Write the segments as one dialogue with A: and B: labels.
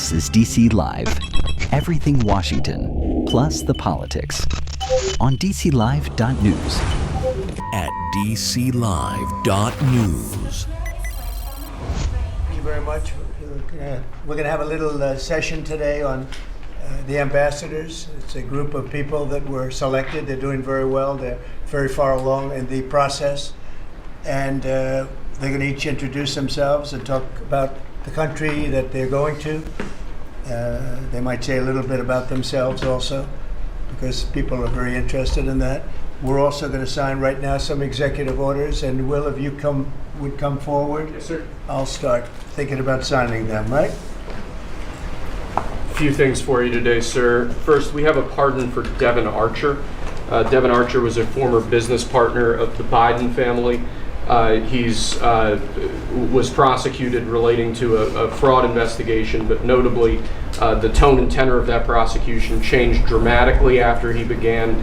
A: This is DC Live. Everything Washington, plus the politics. On DCLive.news.
B: At DCLive.news.
C: Thank you very much. We're going to have a little session today on the ambassadors. It's a group of people that were selected. They're doing very well. They're very far along in the process. And they're going to each introduce themselves and talk about the country that they're going to. They might say a little bit about themselves also, because people are very interested in that. We're also going to sign right now some executive orders, and Will, if you would come forward?
D: Yes, sir.
C: I'll start thinking about signing them, right?
D: A few things for you today, sir. First, we have a pardon for Devin Archer. Devin Archer was a former business partner of the Biden family. He's was prosecuted relating to a fraud investigation, but notably the tone and tenor of that prosecution changed dramatically after he began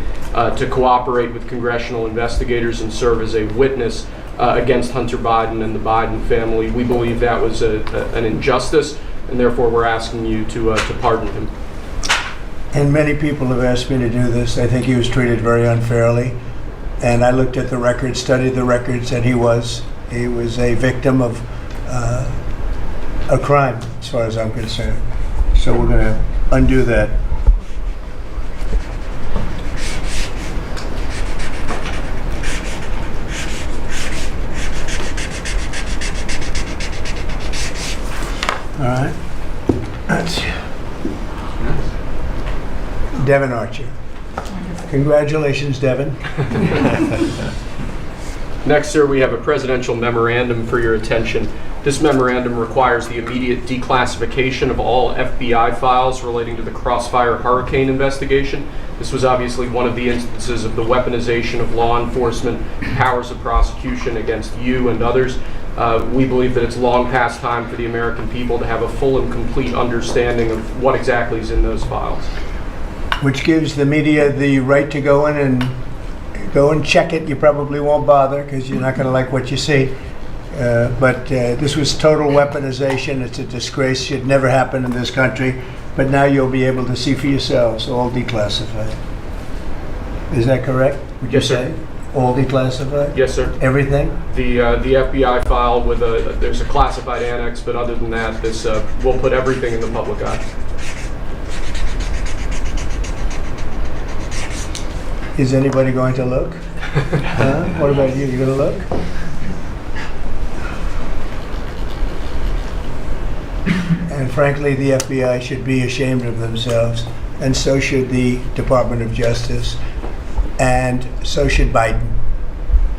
D: to cooperate with congressional investigators and serve as a witness against Hunter Biden and the Biden family. We believe that was an injustice, and therefore we're asking you to pardon him.
C: And many people have asked me to do this. I think he was treated very unfairly. And I looked at the records, studied the records, and he was a victim of a crime, as far as I'm concerned. So we're going to undo that. All right. That's Devin Archer. Congratulations, Devin.
D: Next, sir, we have a presidential memorandum for your attention. This memorandum requires the immediate declassification of all FBI files relating to the Crossfire Hurricane investigation. This was obviously one of the instances of the weaponization of law enforcement powers of prosecution against you and others. We believe that it's long past time for the American people to have a full and complete understanding of what exactly is in those files.
C: Which gives the media the right to go in and check it. You probably won't bother because you're not going to like what you see. But this was total weaponization. It's a disgrace. Should never happen in this country. But now you'll be able to see for yourselves, all declassified. Is that correct? Would you
D: Yes, sir.
C: say? All declassified?
D: Yes, sir.
C: Everything?
D: The FBI file with there's a classified annex, but other than that, this will put everything in the public eye.
C: Is anybody going to look? What about you? You going to look? And frankly, the FBI should be ashamed of themselves, and so should the Department of Justice, and so should Biden.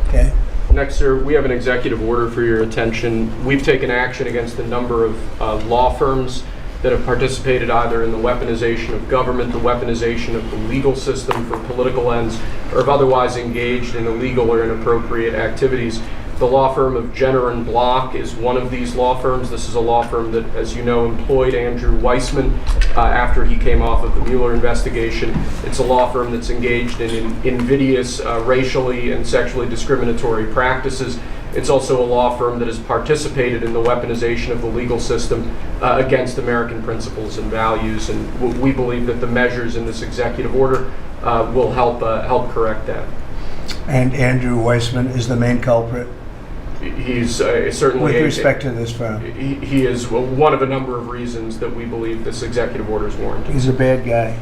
C: Okay?
D: Next, sir, we have an executive order for your attention. We've taken action against a number of law firms that have participated either in the weaponization of government, the weaponization of the legal system for political ends, or have otherwise engaged in illegal or inappropriate activities. The law firm of Jenner and Block is one of these law firms. This is a law firm that, as you know, employed Andrew Weissman after he came off of the Mueller investigation. It's a law firm that's engaged in invidious racially and sexually discriminatory practices. It's also a law firm that has participated in the weaponization of the legal system against American principles and values, and we believe that the measures in this executive order will help correct that.
C: And Andrew Weissman is the main culprit?
D: He's certainly...
C: With respect to this firm?
D: He is one of a number of reasons that we believe this executive order is warranted.
C: He's a bad guy.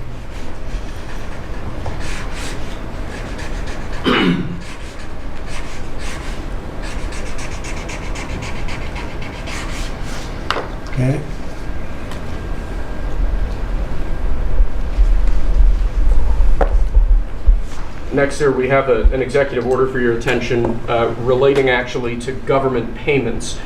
C: Okay.
D: Next, sir, we have an executive order for your attention relating actually to government payments.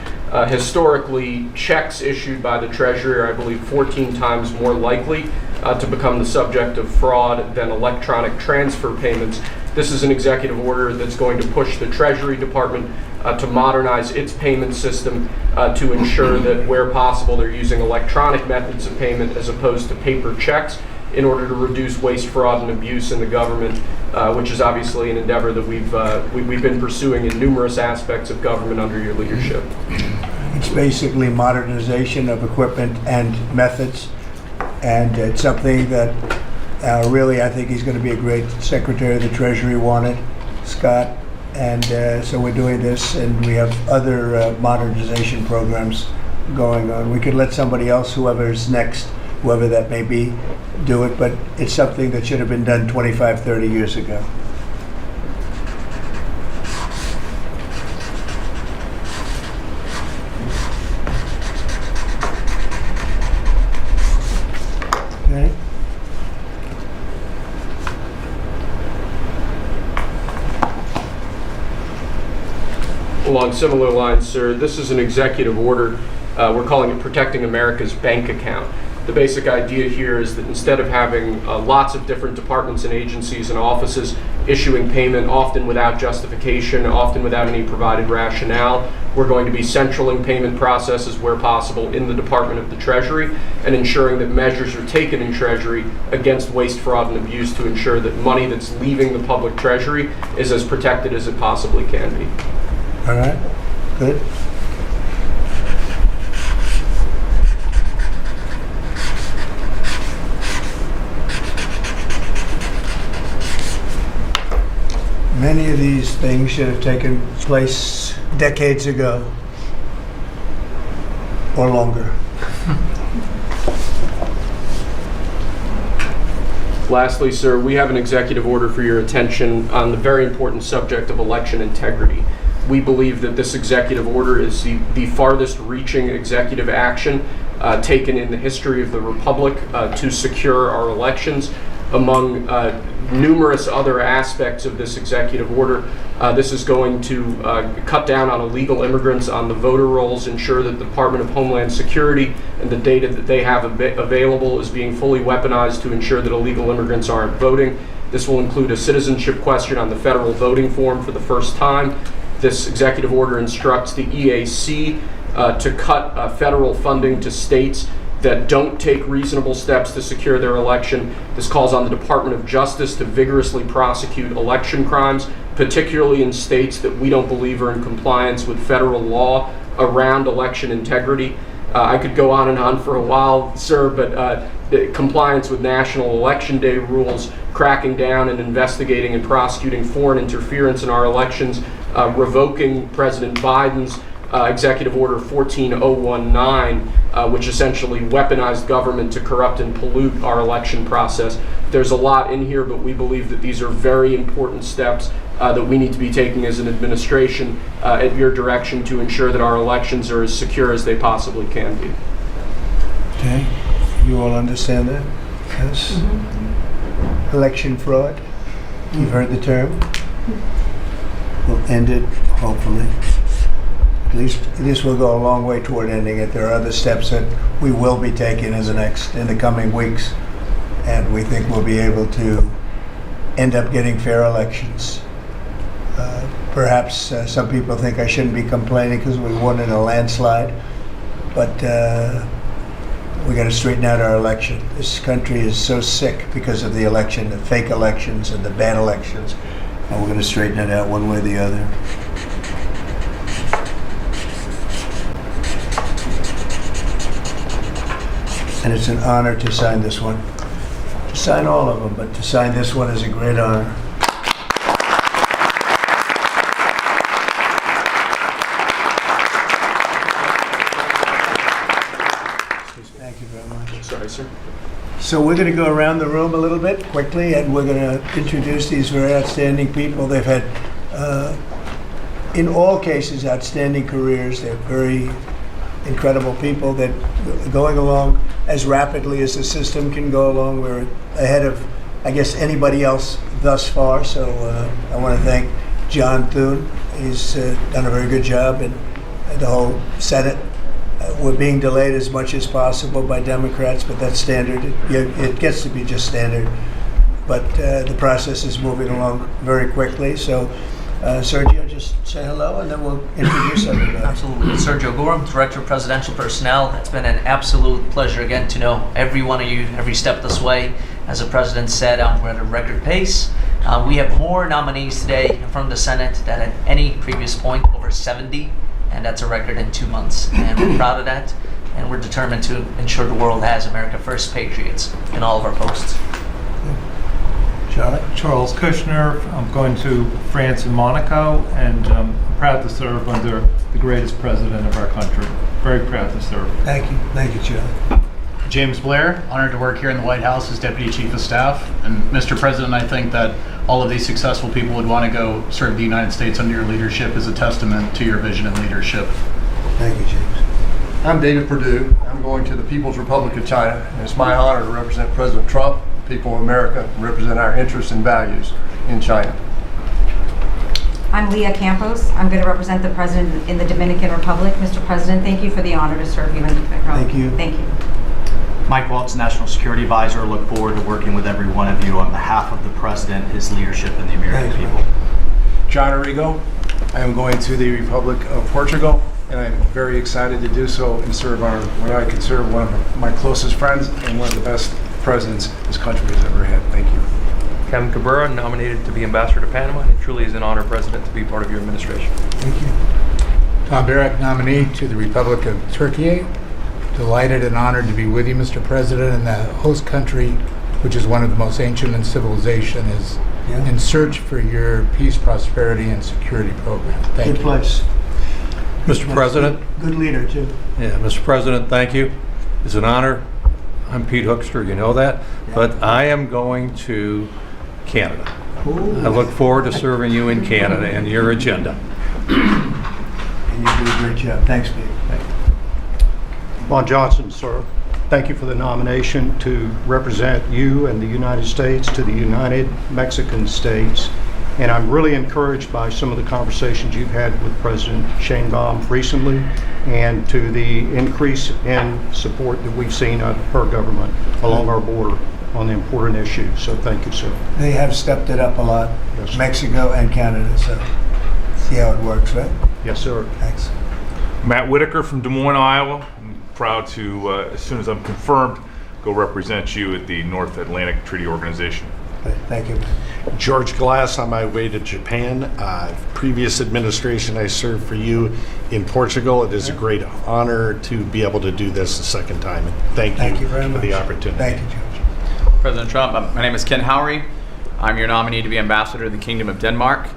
D: Historically, checks issued by the Treasury are, I believe, 14 times more likely to become the subject of fraud than electronic transfer payments. This is an executive order that's going to push the Treasury Department to modernize its payment system to ensure that where possible they're using electronic methods of payment as opposed to paper checks in order to reduce waste, fraud, and abuse in the government, which is obviously an endeavor that we've been pursuing in numerous aspects of government under your leadership.
C: It's basically modernization of equipment and methods, and it's something that really I think he's going to be a great Secretary of the Treasury wanted, Scott, and so we're doing this, and we have other modernization programs going on. We could let somebody else, whoever's next, whoever that may be, do it, but it's something that should have been done 25, 30 years ago. Okay.
D: Along similar lines, sir, this is an executive order. We're calling it Protecting America's Bank Account. The basic idea here is that instead of having lots of different departments and agencies and offices issuing payment, often without justification, often without any provided rationale, we're going to be centraling payment processes where possible in the Department of the Treasury and ensuring that measures are taken in Treasury against waste, fraud, and abuse to ensure that money that's leaving the public Treasury is as protected as it possibly can be.
C: All right, good. Many of these things should have taken place decades ago or longer.
D: Lastly, sir, we have an executive order for your attention on the very important subject of election integrity. We believe that this executive order is the farthest reaching executive action taken in the history of the Republic to secure our elections. Among numerous other aspects of this executive order, this is going to cut down on illegal immigrants on the voter rolls, ensure that the Department of Homeland Security and the data that they have available is being fully weaponized to ensure that illegal immigrants aren't voting. This will include a citizenship question on the federal voting form for the first time. This executive order instructs the EAC to cut federal funding to states that don't take reasonable steps to secure their election. This calls on the Department of Justice to vigorously prosecute election crimes, particularly in states that we don't believe are in compliance with federal law around election integrity. I could go on and on for a while, sir, but the compliance with National Election Day rules, cracking down and investigating and prosecuting foreign interference in our elections, revoking President Biden's Executive Order 14019, which essentially weaponized government to corrupt and pollute our election process. There's a lot in here, but we believe that these are very important steps that we need to be taking as an administration at your direction to ensure that our elections are as secure as they possibly can be.
C: Okay, you all understand that? Yes. Mm-hmm. Election fraud, you've heard the term. We'll end it, hopefully. At least this will go a long way toward ending it. There are other steps that we will be taking in the coming weeks, and we think we'll be able to end up getting fair elections. Perhaps some people think I shouldn't be complaining because we won in a landslide, but we got to straighten out our election. This country is so sick because of the election, the fake elections and the bad elections, and we're going to straighten it out one way or the other. And it's an honor to sign this one. To sign all of them, but to sign this one is a great honor. Thank you very much.
D: Sorry, sir.
C: So we're going to go around the room a little bit quickly, and we're going to introduce these very outstanding people. They've had, in all cases, outstanding careers. They're very incredible people that are going along as rapidly as the system can go along. We're ahead of, I guess, anybody else thus far. So I want to thank John Thune. He's done a very good job, and the whole Senate. We're being delayed as much as possible by Democrats, but that's standard. It gets to be just standard. But the process is moving along very quickly. So Sergio, just say hello, and then we'll introduce everybody.
B: Absolutely. Sergio Gorham, Director of Presidential Personnel. It's been an absolute pleasure again to know every one of you every step this way. As the President said, we're at a record pace. We have more nominees today from the Senate than at any previous point, over 70 and that's a record in 2 months. And we're proud of that, and we're determined to ensure the world has America First patriots in all of our posts.
C: Charlie?
E: Charles Kushner. I'm going to France and Monaco, and I'm proud to serve under the greatest president of our country. Very proud to serve.
C: Thank you, Charlie.
F: James Blair, honored to work here in the White House as Deputy Chief of Staff. And Mr. President, I think that all of these successful people would want to go serve the United States under your leadership as a testament to your vision and leadership.
C: Thank you, James.
G: I'm David Perdue. I'm going to the People's Republic of China, and it's my honor to represent President Trump, the people of America, and represent our interests and values in China.
H: I'm Leah Campos. I'm going to represent the President in the Dominican Republic. Mr. President, thank you for the honor to serve you in the
C: Thank you.
H: Thank you.
I: Mike Waltz, National Security Advisor. Look forward to working with every one of you on behalf of the President, his leadership, and the American
C: Thanks,
I: people.
J: John Arrigo. I am going to the Republic of Portugal, and I'm very excited to do so and serve on what I consider one of my closest friends and one of the best presidents this country has ever had. Thank you.
D: Kevin Cabrera, nominated to be Ambassador to Panama. It truly is an honor, President, to be part of your administration.
C: Thank you.
K: Tom Barrack, nominee to the Republic of Turkey. Delighted and honored to be with you, Mr. President, in the host country, which is one of the most ancient in civilization, is in search for your peace, prosperity, and security program. Thank you.
C: Good place.
L: Mr. President.
C: Good leader, too.
L: Yeah, Mr. President, thank you. It's an honor. I'm Pete Hoekstra, you know that.
C: Yeah.
L: But I am going to Canada.
C: Ooh.
L: I look forward to serving you in Canada and your agenda.
C: And you do a great job. Thanks, Pete.
M: Lon Johnson, sir. Thank you for the nomination to represent you and the United States to the United Mexican States. And I'm really encouraged by some of the conversations you've had with President Sheinbaum recently and to the increase in support that we've seen out of her government along our border on the important issues. So thank you, sir.
C: They have stepped it up a lot,
M: Yes, sir.
C: Mexico and Canada, so see how it works, right?
M: Yes, sir.
C: Thanks.
N: Matt Whitaker from Des Moines, Iowa. I'm proud to, as soon as I'm confirmed, go represent you at the North Atlantic Treaty Organization.
C: Thank you.
J: George Glass, on my way to Japan. Previous administration, I served for you in Portugal. It is a great honor to be able to do this a second time. And thank you
C: very
J: for
C: much.
J: the opportunity.
C: Thank you, George.
O: President Trump, my name is Ken Howry. I'm your nominee to be Ambassador to the Kingdom of Denmark,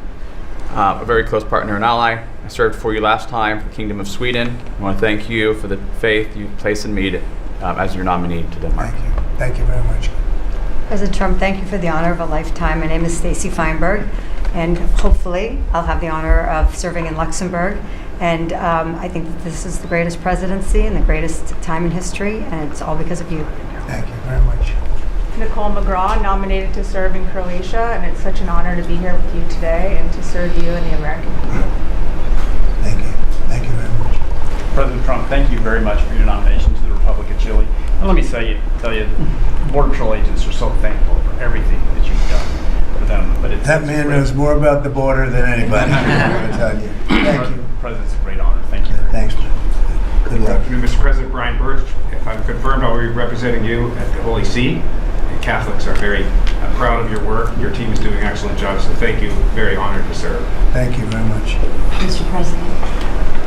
O: a very close partner and ally. I served for you last time for the Kingdom of Sweden. I want to thank you for the faith you place in me as your nominee to Denmark.
C: Thank you. Thank you very much.
H: President Trump, thank you for the honor of a lifetime. My name is Stacy Feinberg, and hopefully I'll have the honor of serving in Luxembourg. And I think that this is the greatest presidency and the greatest time in history, and it's all because of you.
C: Thank you very much.
P: Nicole McGraw, nominated to serve in Croatia, and it's such an honor to be here with you today and to serve you and the American people.
C: Thank you. Thank you very much.
I: President Trump, thank you very much for your nomination to the Republic of Chile. And let me tell you, Border Patrol agents are so thankful for everything that you've done for them. But
C: That man knows more about the border than anybody. I'm going to tell you. Thank you.
I: President, it's a great honor. Thank you.
C: Thanks, man. Good luck.
Q: Mr. President, Brian Birch. If I'm confirmed, I'll be representing you at the Holy See. The Catholics are very proud of your work. Your team is doing an excellent job, so thank you. Very honored to serve.
C: Thank you very much.
R: Mr. President,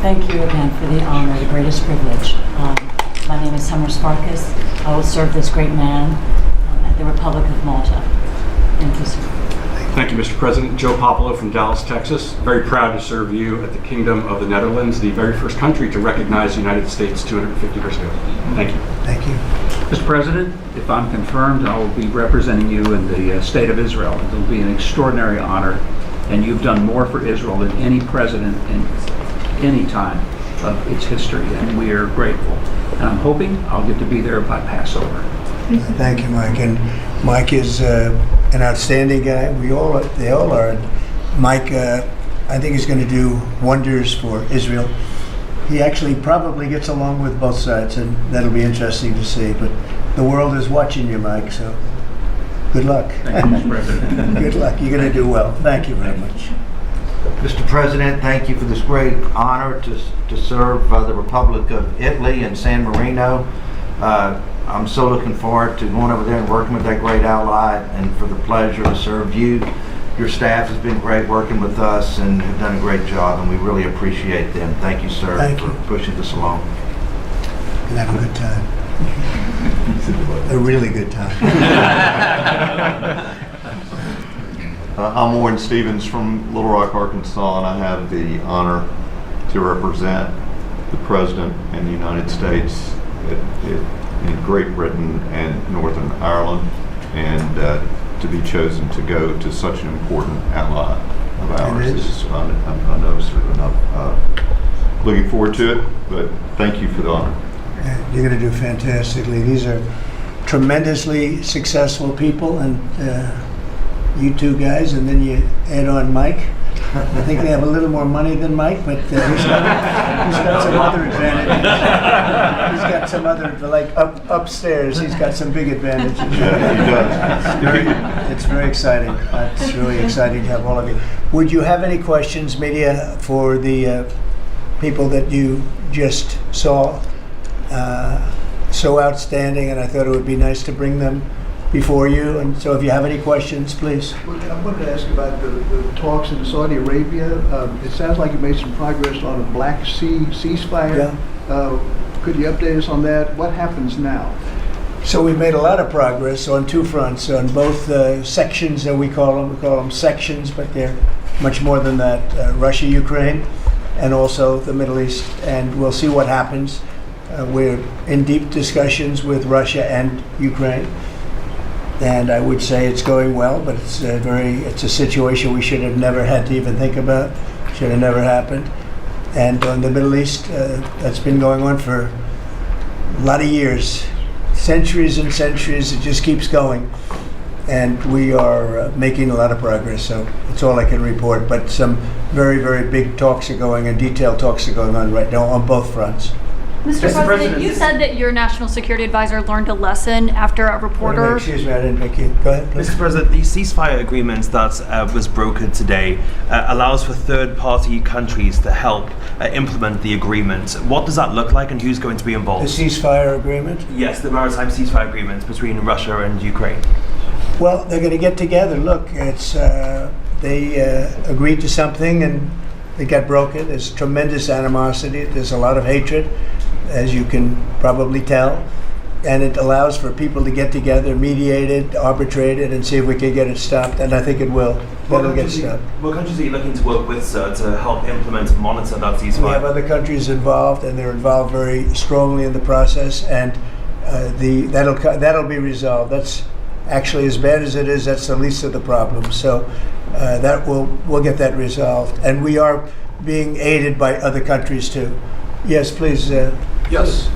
R: thank you again for the honor, the greatest privilege. My name is Summer Sparkus. I will serve this great man at the Republic of Malta. Thank you, sir.
S: Thank you, Mr. President. Joe Popolo from Dallas, Texas. Very proud to serve you at the Kingdom of the Netherlands, the very first country to recognize the United States 250 years ago. Thank you.
C: Thank you.
T: Mr. President, if I'm confirmed, I will be representing you in the state of Israel. It will be an extraordinary honor, and you've done more for Israel than any president in any time of its history, and we are grateful. And I'm hoping I'll get to be there by Passover.
C: Thank you, Mike. And Mike is an outstanding guy. They all are. Mike, I think, is going to do wonders for Israel. He actually probably gets along with both sides, and that'll be interesting to see. But the world is watching you, Mike, so good luck.
T: Thank you, Mr. President.
C: Good luck. You're going to do well. Thank you very much.
U: Mr. President, thank you for this great honor to serve the Republic of Italy and San Marino. I'm so looking forward to going over there and working with that great ally, and for the pleasure to serve you Your staff has been great working with us and have done a great job, and we really appreciate them. Thank you, sir,
C: Thank
U: for
C: you.
U: pushing this along.
C: And have a good time. A really good time.
A: I'm Warren Stevens from Little Rock, Arkansas, and I have the honor to represent the President and the United States in Great Britain and Northern Ireland, and to be chosen to go to such an important ally of ours is, I know, sir, and I'm looking forward to it, but thank you for the honor.
C: You're going to do fantastically. These are tremendously successful people, and you two guys, and then you add on Mike. I think they have a little more money than Mike, but he's got some other advantages. He's got some other, like upstairs, he's got some big advantages.
A: Yeah, he does.
C: It's very exciting. It's really exciting to have all of you. Would you have any questions, media, for the people that you just saw? So outstanding, and I thought it would be nice to bring them before you. And so if you have any questions, please.
V: I wanted to ask about the talks in Saudi Arabia. It sounds like you made some progress on a Black Sea ceasefire.
C: Yeah.
V: Could you update us on that? What happens now?
C: So we've made a lot of progress on two fronts, on both sections that we call them sections, but they're much more than that, Russia, Ukraine, and also the Middle East, and we'll see what happens. We're in deep discussions with Russia and Ukraine, and I would say it's going well, but it's a situation we should have never had to even think about, should have never happened. And on the Middle East, that's been going on for a lot of years, centuries and centuries. It just keeps going, and we are making a lot of progress. So that's all I can report. But some very, very big talks are going, and detailed talks are going on right now on both fronts.
W: Mr. President, you said that your national security advisor learned a lesson after a reporter.
C: Excuse me, I didn't make you. Go ahead, please.
X: Mr. President, the ceasefire agreement that was brokered today allows for third-party countries to help implement the agreement. What does that look like, and who's going to be involved?
C: The ceasefire agreement?
X: Yes, the maritime ceasefire agreement between Russia and Ukraine.
C: Well, they're going to get together. Look, it's they agreed to something and it got broken. There's tremendous animosity. There's a lot of hatred, as you can probably tell, and it allows for people to get together, mediate it, arbitrate it, and see if we can get it stopped, and I think it will. It'll get stopped.
X: What countries are you looking to work with, sir, to help implement and monitor that ceasefire?
C: We have other countries involved, and they're involved very strongly in the process, and that'll be resolved. That's actually, as bad as it is, that's the least of the problems. So that we'll get that resolved, and we are being aided by other countries too. Yes, please.
Y: Yes.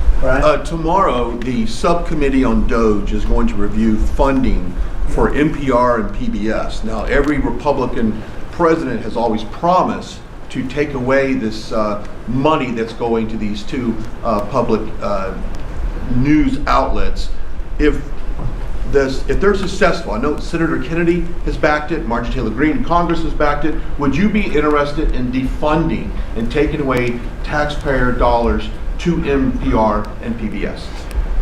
Y: Tomorrow, the subcommittee on DOGE is going to review funding for NPR and PBS. Now, every Republican president has always promised to take away this money that's going to these two public news outlets. If they're successful, I know Senator Kennedy has backed it, Marjorie Taylor Greene in Congress has backed it. Would you be interested in defunding and taking away taxpayer dollars to NPR and PBS?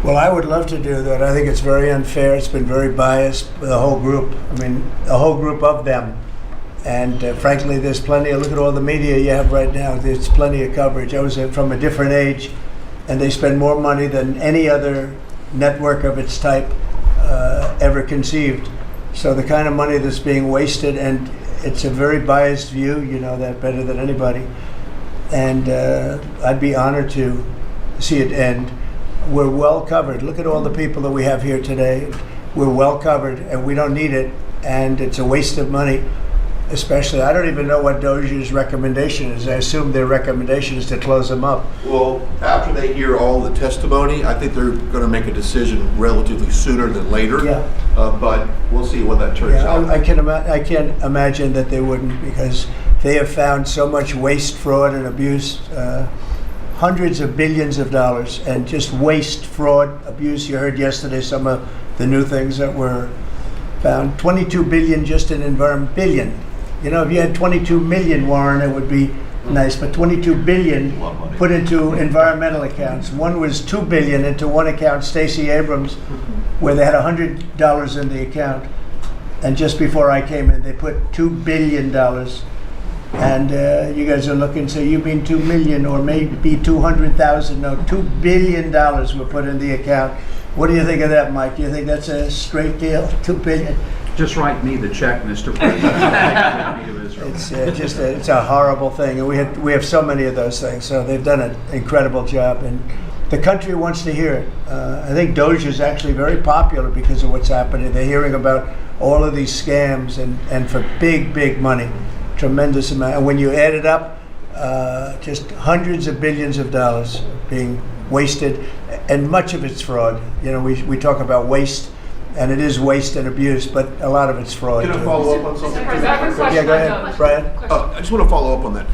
C: Well, I would love to do that. I think it's very unfair. It's been very biased, the whole group. I mean, a whole group of them. And frankly, there's plenty. Look at all the media you have right now. There's plenty of coverage. I was from a different age, and they spend more money than any other network of its type ever conceived. So the kind of money that's being wasted, and it's a very biased view, you know that better than anybody. And I'd be honored to see it end. We're well covered. Look at all the people that we have here today. We're well covered, and we don't need it, and it's a waste of money. Especially, I don't even know what DOJ's recommendation is. I assume their recommendation is to close them up.
Y: Well, after they hear all the testimony, I think they're going to make a decision relatively sooner than later.
C: Yeah.
Y: But we'll see what that turns out.
C: I can't imagine that they wouldn't, because they have found so much waste, fraud, and abuse, hundreds of billions of dollars, and just waste, fraud, abuse. You heard yesterday some of the new things that were found. 22 billion just in environment, billion. You know, if you had 22 million, Warren, it would be nice, but 22 billion put into environmental accounts. One was 2 billion into one account, Stacey Abrams, where they had $100 in the account. And just before I came in, they put $2 billion. And you guys are looking, so you mean 2 million or maybe 200,000? No, $2 billion were put in the account. What do you think of that, Mike? Do you think that's a straight deal? 2 billion?
T: Just write me the check, Mr. President.
C: It's a horrible thing, and we have so many of those things. So they've done an incredible job, and the country wants to hear it. I think Doge is actually very popular because of what's happening. They're hearing about all of these scams and for big money, tremendous amount. And when you add it up, just hundreds of billions of dollars being wasted, and much of it's fraud. You know, we talk about waste. And it is waste and abuse, but a lot of it's fraud.
Y: Can I follow up on something?
C: Yeah, go ahead, Brian.
Y: I just want to follow up on that.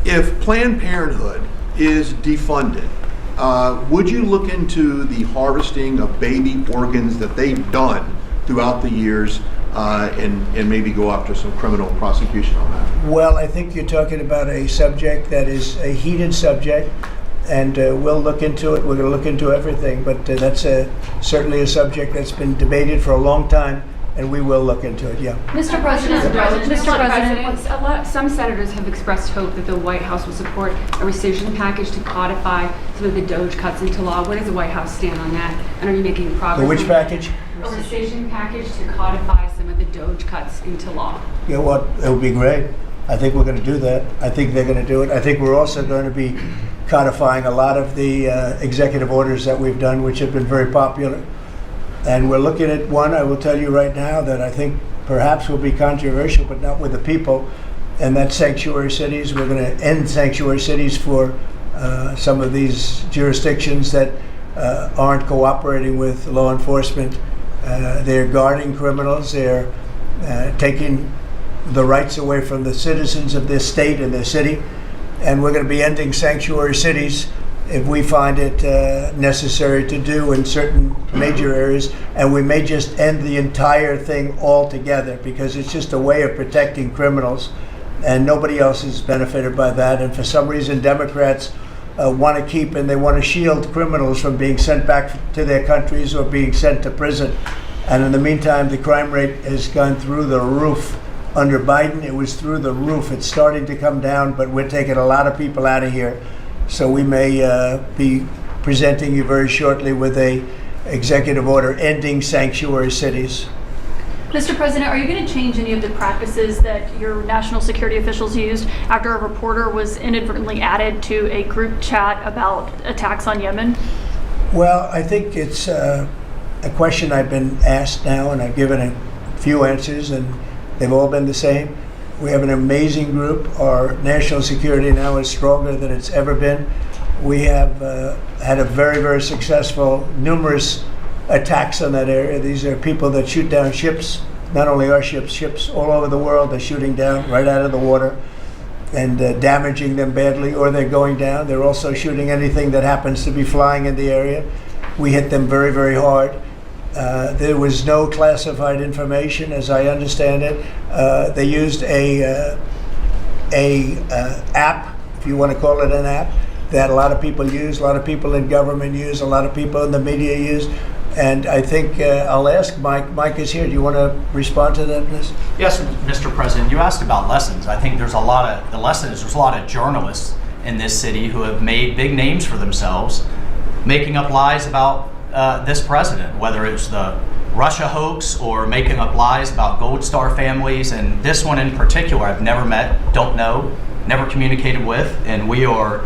Y: If Planned Parenthood is defunded, would you look into the harvesting of baby organs that they've done throughout the years and maybe go after some criminal prosecution on that?
C: Well, I think you're talking about a subject that is a heated subject. And we'll look into it. We're going to look into everything, but that's certainly a subject that's been debated for a long time, and we will look into it. Yeah.
B: Mr. President, some senators have expressed hope that the White House will support a rescission package to codify some of the Doge cuts into law. Where does the White House stand on that? And are you making progress?
C: The which package?
B: A rescission package to codify some of the Doge cuts into law.
C: Yeah, well, it would be great. I think we're going to do that. I think they're going to do it. I think we're also going to be codifying a lot of the executive orders that we've done, which have been very popular. And we're looking at one, I will tell you right now, that I think perhaps will be controversial, but not with the people, and that's sanctuary cities. We're going to end sanctuary cities for some of these jurisdictions that aren't cooperating with law enforcement. They're guarding criminals. They're taking the rights away from the citizens of this state and their city. And we're going to be ending sanctuary cities if we find it necessary to do in certain major areas. And we may just end the entire thing altogether because it's just a way of protecting criminals. And nobody else is benefited by that. And for some reason, Democrats want to keep and they want to shield criminals from being sent back to their countries or being sent to prison. And in the meantime, the crime rate has gone through the roof. Under Biden, it was through the roof. It's starting to come down, but we're taking a lot of people out of here. So we may be presenting you very shortly with a executive order ending sanctuary cities.
W: Mr. President, are you going to change any of the practices that your national security officials used after a reporter was inadvertently added to a group chat about attacks on Yemen?
C: Well, I think it's a question I've been asked now, and I've given a few answers, and they've all been the same. We have an amazing group. Our national security now is stronger than it's ever been. We have had a very successful, numerous attacks on that area. These are people that shoot down ships, not only our ships, ships all over the world. They're shooting down right out of the water and damaging them badly, or they're going down. They're also shooting anything that happens to be flying in the area. We hit them very hard. There was no classified information, as I understand it. They used a app, if you want to call it an app, that a lot of people use, a lot of people in government use, a lot of people in the media use. And I think I'll ask Mike. Mike is here. Do you want to respond to that, please?
D: Yes, Mr. President. You asked about lessons. I think there's a lot of journalists in this city who have made big names for themselves, making up lies about this president, whether it's the Russia hoax or making up lies about Gold Star families. And this one in particular, I've never met, don't know, never communicated with, and we are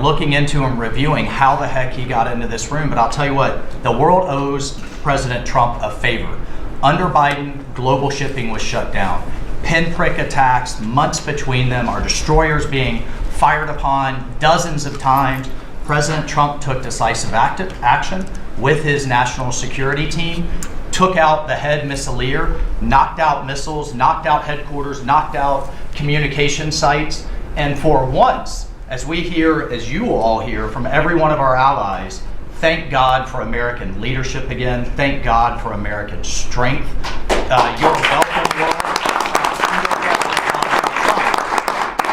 D: looking into and reviewing how the heck he got into this room. But I'll tell you what, the world owes President Trump a favor. Under Biden, global shipping was shut down. Pinprick attacks, months between them, our destroyers being fired upon dozens of times. President Trump took decisive action with his national security team, took out the head missileer, knocked out missiles, knocked out headquarters, knocked out communication sites. And for once, as we hear, as you all hear from every one of our allies, thank God for American leadership again. Thank God for American strength. You're welcome, world.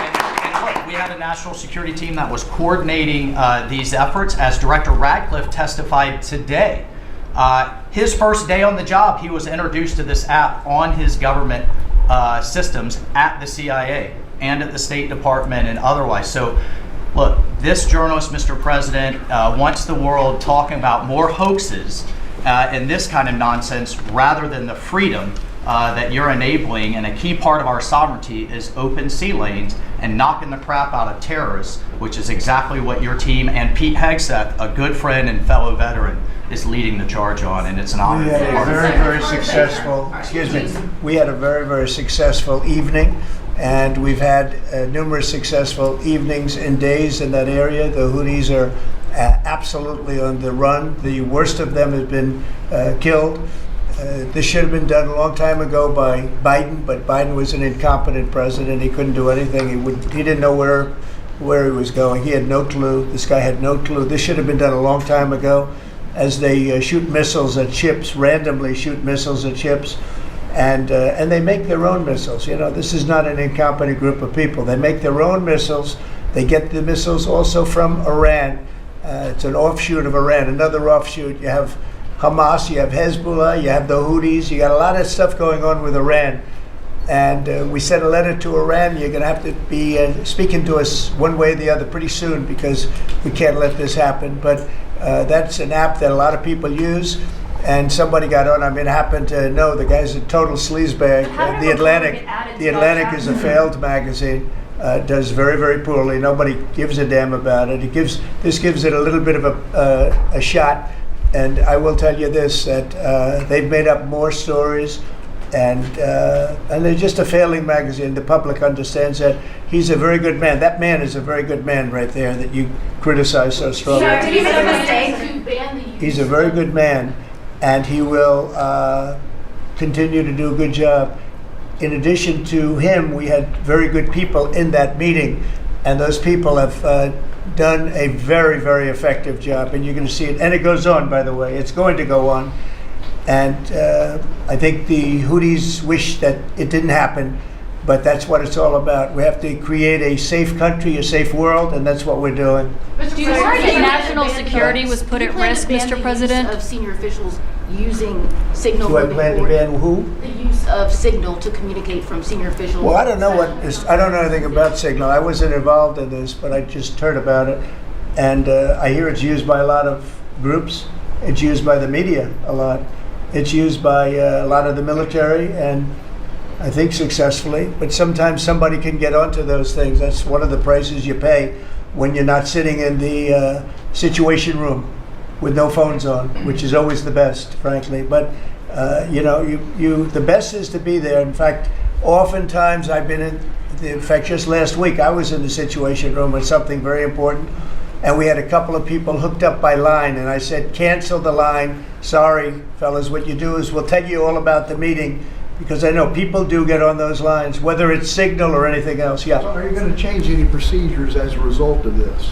D: And look, we had a national security team that was coordinating these efforts. As Director Radcliffe testified today, His first day on the job, he was introduced to this app on his government systems at the CIA and at the State Department and otherwise. So, look, this journalist, Mr. President, wants the world talking about more hoaxes and this kind of nonsense rather than the freedom that you're enabling. And a key part of our sovereignty is open sea lanes and knocking the crap out of terrorists, which is exactly what your team and Pete Hegseth, a good friend and fellow veteran, is leading the charge on, and it's an honor.
C: We had a very, very successful, excuse me, we had a very, very successful evening, and we've had numerous successful evenings and days in that area. The Houthis are absolutely on the run. The worst of them has been killed. This should have been done a long time ago by Biden, but Biden was an incompetent president. He couldn't do anything. He didn't know where he was going. He had no clue. This guy had no clue. This should have been done a long time ago. As they shoot missiles at ships, randomly shoot missiles at ships, and they make their own missiles. You know, this is not an incompetent group of people. They make their own missiles. They get the missiles also from Iran. It's an offshoot of Iran, another offshoot. You have Hamas, you have Hezbollah, you have the Houthis. You got a lot of stuff going on with Iran. And we sent a letter to Iran. You're going to have to be speaking to us one way or the other pretty soon, because we can't let this happen. But that's an app that a lot of people use, and somebody got on. I mean, I happen to know the guy's a total sleazebag. The Atlantic is a failed magazine. Does very, very poorly. Nobody gives a damn about it. This gives it a little bit of a shot. And I will tell you this, that they've made up more stories, and they're just a failing magazine. The public understands that. He's a very good man. That man is a very good man right there that you criticize so strongly.
W: Did he make a mistake?
C: He's a very good man, and he will continue to do a good job. In addition to him, we had very good people in that meeting, and those people have done a very, very effective job, and you're going to see it. And it goes on, by the way. It's going to go on. And I think the Houthis wish that it didn't happen, but that's what it's all about. We have to create a safe country, a safe world, and that's what we're doing.
W: Do you think national security was put at risk, Mr. President?
E: Of senior officials using Signal.
C: Do I plan to ban who?
E: The use of Signal to communicate from senior officials.
C: Well, I don't know I don't know anything about Signal. I wasn't involved in this, but I just heard about it, and I hear it's used by a lot of groups. It's used by the media a lot. It's used by a lot of the military, and I think successfully. But sometimes somebody can get onto those things. That's one of the prices you pay when you're not sitting in the situation room with no phones on, which is always the best, frankly. But the best is to be there. In fact, oftentimes I've been in fact, just last week I was in the situation room with something very important, and we had a couple of people hooked up by line, and I said, cancel the line. Sorry, fellas, what you do is we'll tell you all about the meeting, because I know people do get on those lines, whether it's Signal or anything else. Yeah.
V: So are you going to change any procedures as a result of this?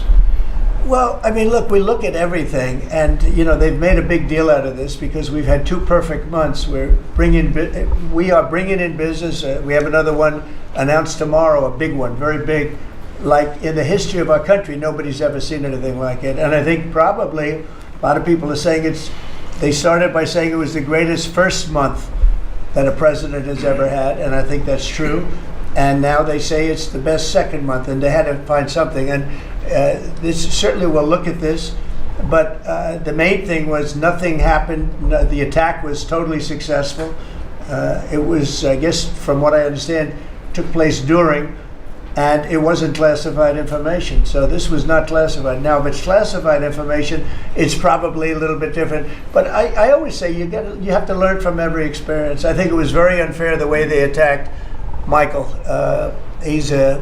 C: Well, I mean, look, we look at everything, and they've made a big deal out of this because we've had 2 perfect months. We are bringing in business. We have another one announced tomorrow, a big one, very big. Like in the history of our country, nobody's ever seen anything like it. And I think probably a lot of people are saying they started by saying it was the greatest first month that a president has ever had, and I think that's true. And now they say it's the best second month, and they had to find something. And this certainly will look at this, but the main thing was nothing happened. The attack was totally successful. It was, I guess, from what I understand, took place during, and it wasn't classified information. So this was not classified. Now, if it's classified information, it's probably a little bit different. But I always say you have to learn from every experience. I think it was very unfair the way they attacked Michael. He's a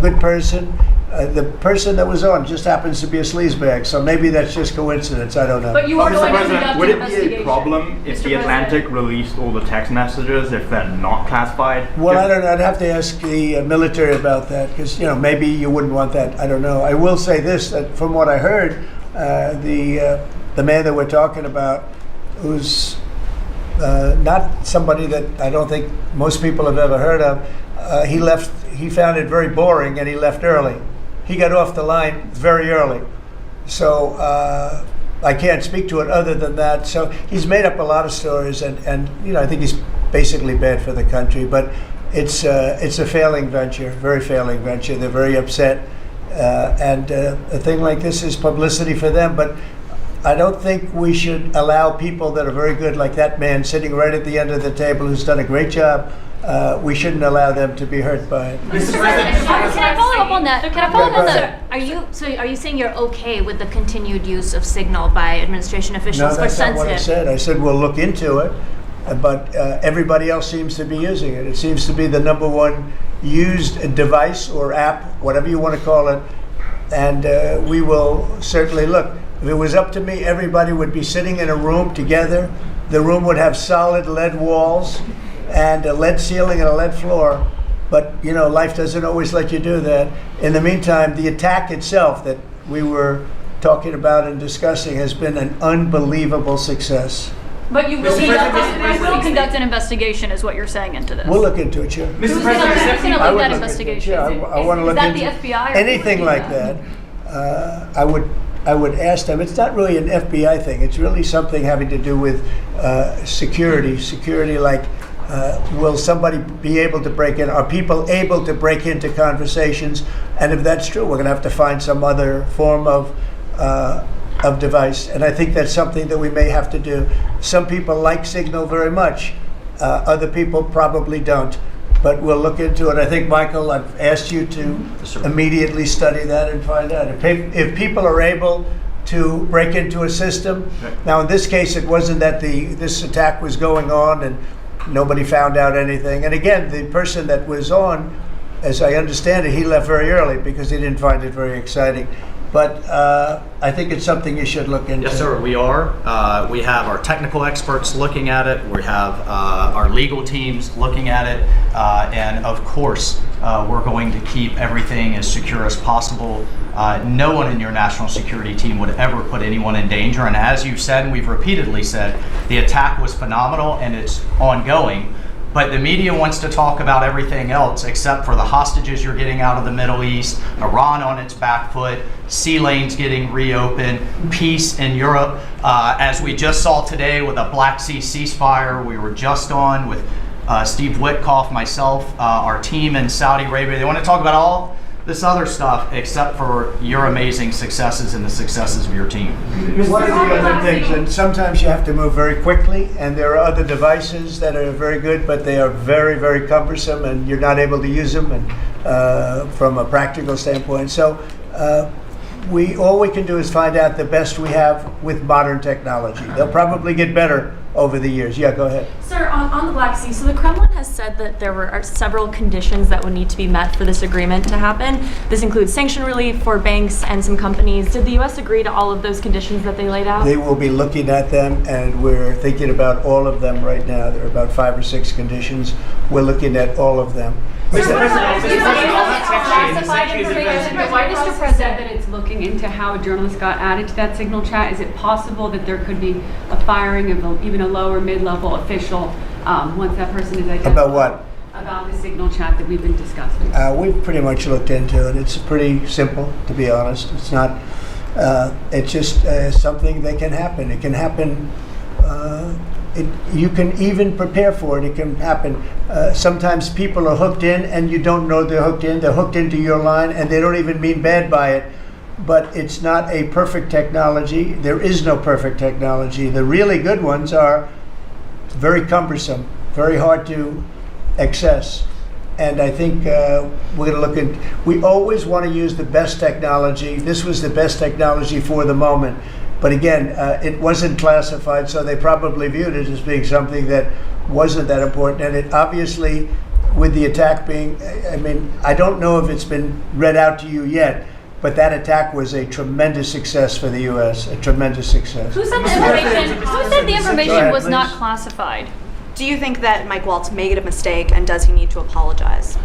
C: good person. The person that was on just happens to be a sleazebag, so maybe that's just coincidence. I don't know.
W: But you are going to conduct
F: would
W: an
F: it be
W: investigation.
F: a problem if the Atlantic released all the text messages if they're not classified?
C: Well, I don't know. I'd have to ask the military about that, because maybe you wouldn't want that. I don't know. I will say this: that from what I heard, the man that we're talking about, who's not somebody that I don't think most people have ever heard of, he left. He found it very boring, and he left early. He got off the line very early. So I can't speak to it other than that. So he's made up a lot of stories, and I think he's basically bad for the country. But it's a failing venture, very failing venture. They're very upset, and a thing like this is publicity for them. But I don't think we should allow people that are very good, like that man sitting right at the end of the table who's done a great job. We shouldn't allow them to be hurt by it.
W: Can I follow up on that? Can I follow up on that?
E: Are you saying you're okay with the continued use of Signal by administration officials
C: No,
E: for
C: that's not what I
E: sensitive?
C: said. I said we'll look into it, but everybody else seems to be using it. It seems to be the #1 used device or app, whatever you want to call it, and we will certainly look. If it was up to me, everybody would be sitting in a room together. The room would have solid lead walls and a lead ceiling and a lead floor. But, life doesn't always let you do that. In the meantime, the attack itself that we were talking about and discussing has been an unbelievable success.
W: But you will conduct an investigation, is what you're saying into this.
C: We'll look into it, sure.
W: Who's going to lead that investigation?
C: I want to look
W: that
C: into
W: the FBI? Or
C: anything like that. I would ask them. It's not really an FBI thing. It's really something having to do with security. Security, like will somebody be able to break in? Are people able to break into conversations? And if that's true, we're going to have to find some other form of device. And I think that's something that we may have to do. Some people like Signal very much. Other people probably don't. But we'll look into it. I think, Michael, I've asked you to immediately study that and find out. If people are able to break into a system, now in this case it wasn't that this attack was going on and nobody found out anything. And again, the person that was on, as I understand it, he left very early because he didn't find it very exciting. But I think it's something you should look into.
D: Yes, sir, we are. We have our technical experts looking at it. We have our legal teams looking at it. And of course, we're going to keep everything as secure as possible. No one in your national security team would ever put anyone in danger. And as you said, and we've repeatedly said, the attack was phenomenal and it's ongoing. But the media wants to talk about everything else except for the hostages you're getting out of the Middle East, Iran on its back foot, sea lanes getting reopened, peace in Europe. As we just saw today with a Black Sea ceasefire, we were just on with Steve Witkoff, myself, our team in Saudi Arabia. They want to talk about all this other stuff except for your amazing successes and the successes of your team.
C: One of the other things, and sometimes you have to move very quickly, and there are other devices that are very good, but they are very, very cumbersome, and you're not able to use them and from a practical standpoint. So all we can do is find out the best we have with modern technology. They'll probably get better over the years. Yeah, go ahead.
G: Sir, on the Black Sea, so the Kremlin has said that there are several conditions that would need to be met for this agreement to happen. This includes sanction relief for banks and some companies. Did the U.S. agree to all of those conditions that they laid out?
C: They will be looking at them, and we're thinking about all of them right now. There are about 5 or 6 conditions. We're looking at all of them.
B: Mr. President said that it's looking into how a journalist got added to that Signal chat. Is it possible that there could be a firing of even a lower mid-level official once that person is identified?
C: About what?
B: About the Signal chat that we've been discussing.
C: We've pretty much looked into it. It's pretty simple, to be honest. It's not. It's just something that can happen. It can happen. You can even prepare for it. It can happen. Sometimes people are hooked in and you don't know they're hooked in. They're hooked into your line and they don't even mean bad by it. But it's not a perfect technology. There is no perfect technology. The really good ones are very cumbersome, very hard to access. And I think we're going to look at, we always want to use the best technology. This was the best technology for the moment. But again, it wasn't classified, so they probably viewed it as being something that wasn't that important. And it obviously, with the attack being, I don't know if it's been read out to you yet, but that attack was a tremendous success for the U.S., a tremendous success.
W: Who said the information was not classified?
K: Do you think that Mike Waltz made a mistake, and does he need to apologize?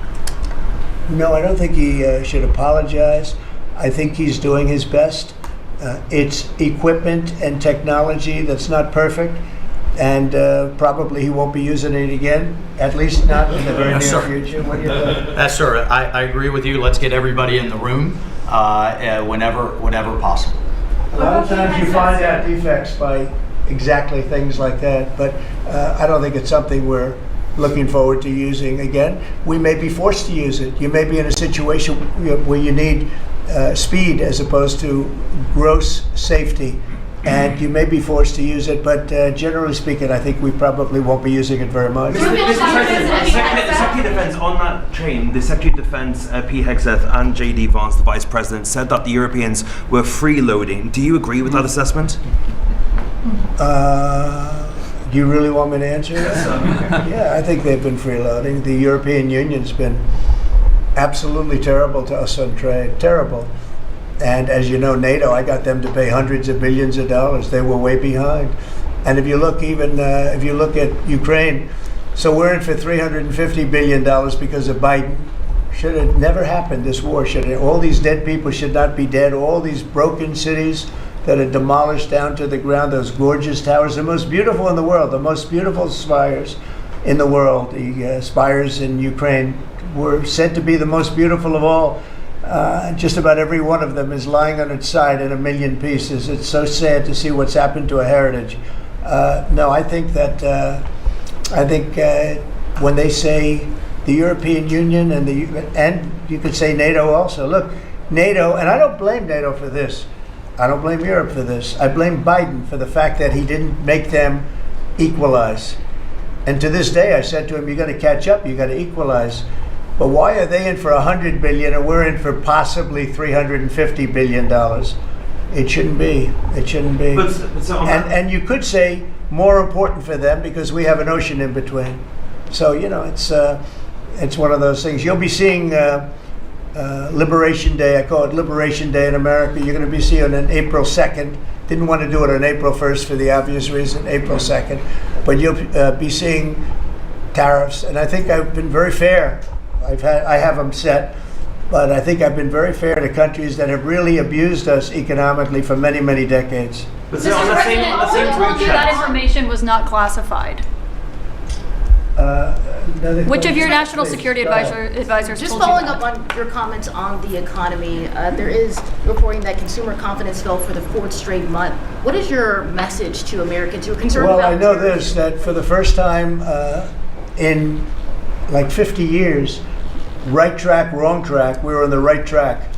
C: No, I don't think he should apologize. I think he's doing his best. It's equipment and technology that's not perfect, and probably he won't be using it again, at least not in the very near future. What do you think?
D: Yes, sir. I agree with you. Let's get everybody in the room whenever possible.
C: A lot of times you find out defects by exactly things like that, but I don't think it's something we're looking forward to using again. We may be forced to use it. You may be in a situation where you need speed as opposed to gross safety, and you may be forced to use it, but generally speaking, I think we probably won't be using it very much.
X: Mr. President, the Secretary of Defense, on that chain, the Secretary of Defense, Pete Hegseth, and J.D. Vance, the Vice President, said that the Europeans were freeloading. Do you agree with that assessment?
C: Do you really want me to answer that? Yeah, I think they've been freeloading. The European Union's been absolutely terrible to us on trade, terrible. And as you know, NATO, I got them to pay hundreds of billions of dollars. They were way behind. And if you look if you look at Ukraine, so we're in for $350 billion because of Biden. Should have never happened, this war. All these dead people should not be dead. All these broken cities that are demolished down to the ground, those gorgeous towers, the most beautiful in the world, the most beautiful spires in the world. The spires in Ukraine were said to be the most beautiful of all. Just about every one of them is lying on its side in a million pieces. It's so sad to see what's happened to a heritage. No, I think that when they say the European Union and you could say NATO also. Look, NATO, and I don't blame NATO for this. I don't blame Europe for this. I blame Biden for the fact that he didn't make them equalize. And to this day, I said to him, you got to catch up, you got to equalize. But why are they in for $100 billion and we're in for possibly $350 billion? It shouldn't be. It shouldn't be. And you could say more important for them because we have an ocean in between. So, you know, it's one of those things. You'll be seeing Liberation Day. I call it Liberation Day in America. You're going to be seeing it on April 2nd. Didn't want to do it on April 1st for the obvious reason, April 2nd. But you'll be seeing tariffs. And I think I've been very fair. I have them set, but I think I've been very fair to countries that have really abused us economically for many, many decades.
W: But Mr. President, also told you that information was not classified. Which of your national security advisors
J: Just
W: told
J: following
W: you
J: up
W: that?
J: on your comments on the economy, there is reporting that consumer confidence fell for the fourth straight month. What is your message to Americans who are concerned
C: Well,
J: about
C: I know this, that for the first time in like 50 years, right track, wrong track, we were on the right track.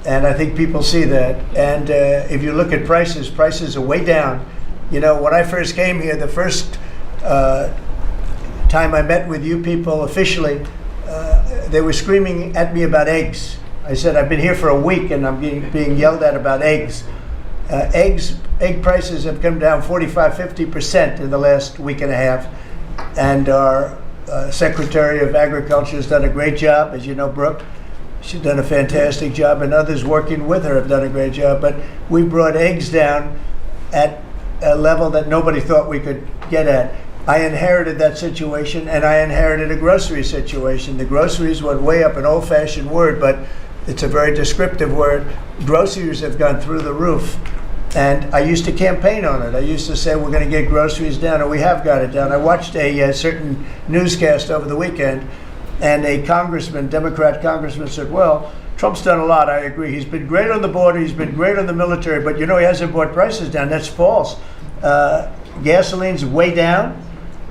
C: And I think people see that. And if you look at prices are way down. You know, when I first came here, the first time I met with you people officially, they were screaming at me about eggs. I said, I've been here for a week and I'm being yelled at about eggs. Egg prices have come down 45-50% in the last week and a half. And our Secretary of Agriculture has done a great job, as you know, Brooke. She's done a fantastic job, and others working with her have done a great job. But we brought eggs down at a level that nobody thought we could get at. I inherited that situation, and I inherited a grocery situation. The groceries went way up, an old-fashioned word, but it's a very descriptive word. Groceries have gone through the roof. And I used to campaign on it. I used to say we're going to get groceries down, and we have got it down. I watched a certain newscast over the weekend, and a congressman, Democrat congressman, said, well, Trump's done a lot, I agree. He's been great on the border, he's been great on the military, but you know he hasn't brought prices down. That's false. Gasoline's way down.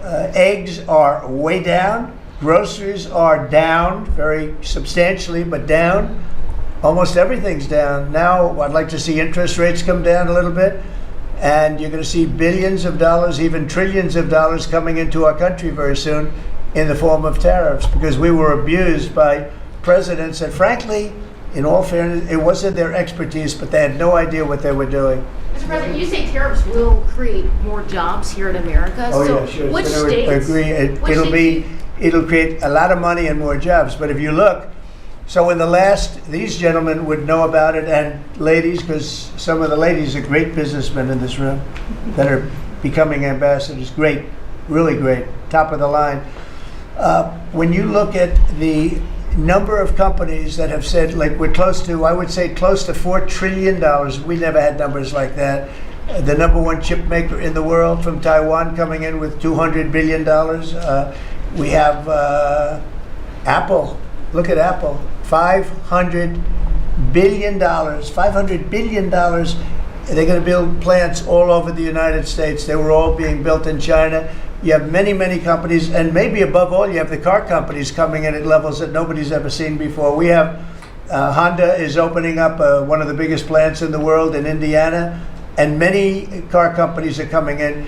C: Eggs are way down. Groceries are down, very substantially, but down. Almost everything's down. Now, I'd like to see interest rates come down a little bit, and you're going to see billions of dollars, even trillions of dollars coming into our country very soon in the form of tariffs, because we were abused by presidents that, frankly, in all fairness, it wasn't their expertise, but they had no idea what they were doing.
J: Mr. President, you say tariffs will create more jobs here in America.
C: Oh,
J: so
C: yeah, sure.
J: Which
C: So
J: states?
C: It'll create a lot of money and more jobs. But if you look, so in the last, these gentlemen would know about it, and ladies, because some of the ladies are great businessmen in this room that are becoming ambassadors. Great, really great, top of the line. When you look at the number of companies that have said, like we're close to, I would say close to $4 trillion. We never had numbers like that. The number one chip maker in the world from Taiwan coming in with $200 billion. We have Apple. Look at Apple. $500 billion. $500 billion They're going to build plants all over the United States. They were all being built in China. You have many, many companies, and maybe above all, you have the car companies coming in at levels that nobody's ever seen before. We have Honda is opening up one of the biggest plants in the world in Indiana, and many car companies are coming in.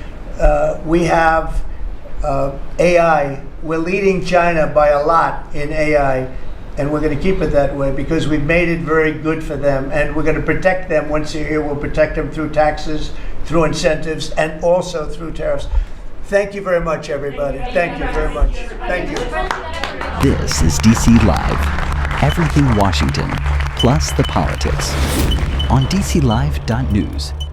C: We have AI. We're leading China by a lot in AI. And we're going to keep it that way because we've made it very good for them. And we're going to protect them once they're here. We'll protect them through taxes, through incentives, and also through tariffs. Thank you very much, everybody. Thank you very much. Thank you.
H: This is DC Live. Everything Washington, plus the politics. On DCLive.news.